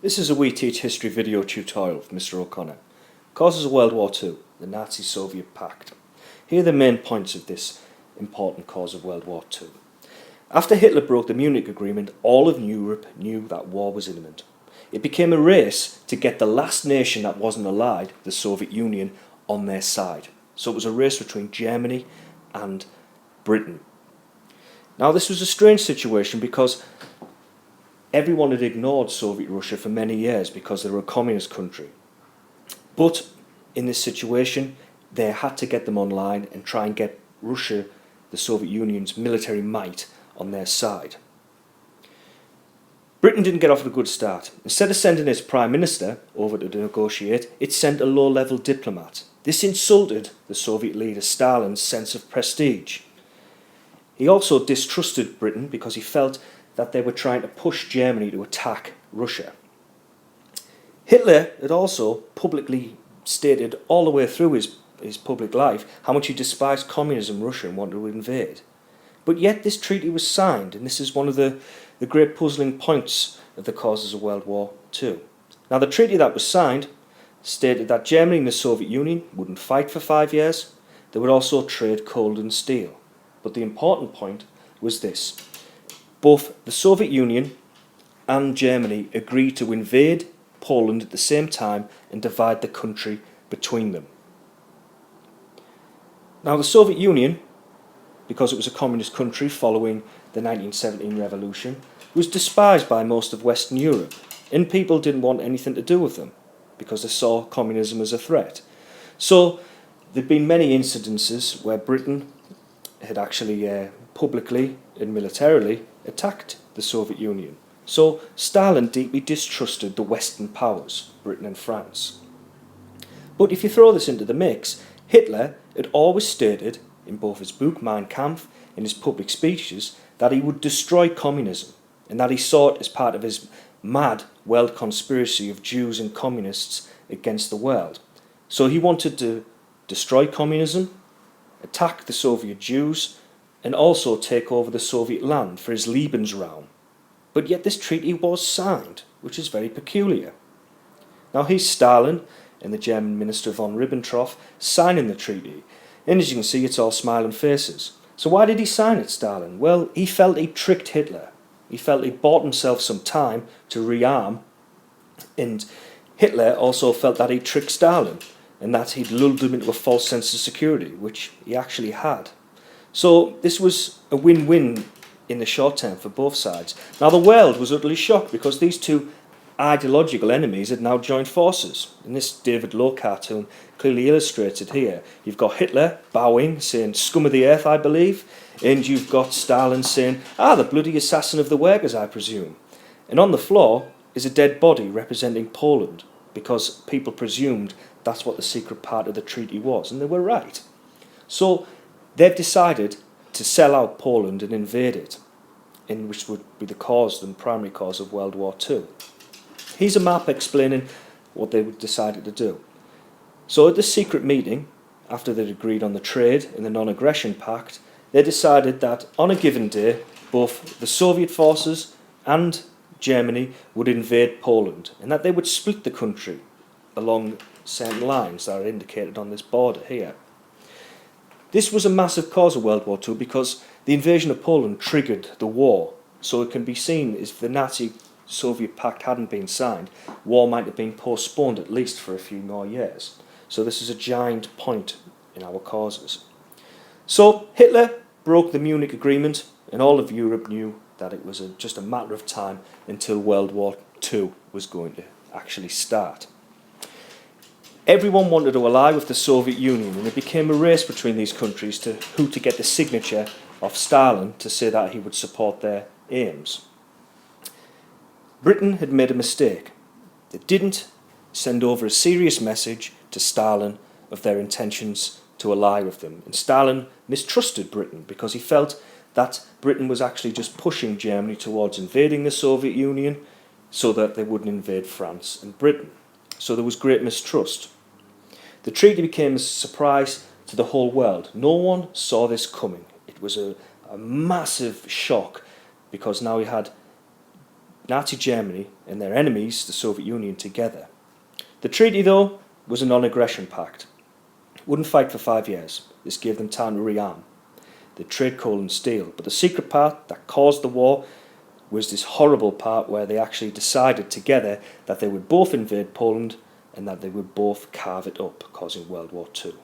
This is a We Teach History video tutorial of Mr. O'Connor. Causes of World War II, the Nazi-Soviet Pact. Here are the main points of this important cause of World War II. After Hitler broke the Munich Agreement, all of Europe knew that war was imminent. It became a race to get the last nation that wasn't allied, the Soviet Union, on their side. So it was a race between Germany and Britain. Now this was a strange situation because everyone had ignored Soviet Russia for many years because they were a communist country. But in this situation, they had to get them online and try and get Russia, the Soviet Union's military might, on their side. Britain didn't get off to a good start. Instead of sending its Prime Minister over to negotiate, it sent a low-level diplomat. This insulted the Soviet leader Stalin's sense of prestige. He also distrusted Britain because he felt that they were trying to push Germany to attack Russia. Hitler had also publicly stated all the way through his public life how much he despised communism, Russia, and wanted to invade. But yet this treaty was signed, and this is one of the great puzzling points of the causes of World War II. Now the treaty that was signed stated that Germany and the Soviet Union wouldn't fight for 5 years. They would also trade coal and steel. But the important point was this. Both the Soviet Union and Germany agreed to invade Poland at the same time and divide the country between them. Now the Soviet Union, because it was a communist country following the 1917 revolution, was despised by most of Western Europe, and people didn't want anything to do with them because they saw communism as a threat. So there'd been many incidences where Britain had actually publicly and militarily attacked the Soviet Union. So Stalin deeply distrusted the Western powers, Britain and France. But if you throw this into the mix, Hitler had always stated, in both his book Mein Kampf and his public speeches, that he would destroy communism, and that he saw it as part of his mad world conspiracy of Jews and communists against the world. So he wanted to destroy communism, attack the Soviet Jews, and also take over the Soviet land for his Lebensraum. But yet this treaty was signed, which is very peculiar. Now here's Stalin and the German Minister von Ribbentrop signing the treaty, and as you can see it's all smiling faces. So why did he sign it, Stalin? Well, he felt he tricked Hitler. He felt he bought himself some time to rearm, and Hitler also felt that he tricked Stalin and that he'd lulled him into a false sense of security, which he actually had. So this was a win-win in the short term for both sides. Now the world was utterly shocked because these two ideological enemies had now joined forces. And this David Lowe cartoon clearly illustrates it here. You've got Hitler bowing, saying, "Scum of the earth, I believe," and you've got Stalin saying, "Ah, the bloody assassin of the workers, I presume." And on the floor is a dead body representing Poland, because people presumed that's what the secret part of the treaty was, and they were right. So they've decided to sell out Poland and invade it, in which would be the primary cause of World War II. Here's a map explaining what they decided to do. So at the secret meeting, after they'd agreed on the trade and the non-aggression pact, they decided that on a given day, both the Soviet forces and Germany would invade Poland, and that they would split the country along certain lines that are indicated on this border here. This was a massive cause of World War II because the invasion of Poland triggered the war. So it can be seen if the Nazi-Soviet Pact hadn't been signed, war might have been postponed at least for a few more years. So this is a giant point in our causes. So Hitler broke the Munich Agreement, and all of Europe knew that it was just a matter of time until World War II was going to actually start. Everyone wanted to ally with the Soviet Union, and it became a race between these countries to who to get the signature of Stalin to say that he would support their aims. Britain had made a mistake. They didn't send over a serious message to Stalin of their intentions to ally with them. And Stalin mistrusted Britain because he felt that Britain was actually just pushing Germany towards invading the Soviet Union so that they wouldn't invade France and Britain. So there was great mistrust. The treaty became a surprise to the whole world. No one saw this coming. It was a massive shock because now you had Nazi Germany and their enemies, the Soviet Union, together. The treaty, though, was a non-aggression pact. Wouldn't fight for 5 years. This gave them time to rearm. They'd trade coal and steel, but the secret part that caused the war was this horrible part where they actually decided together that they would both invade Poland and that they would both carve it up, causing World War II.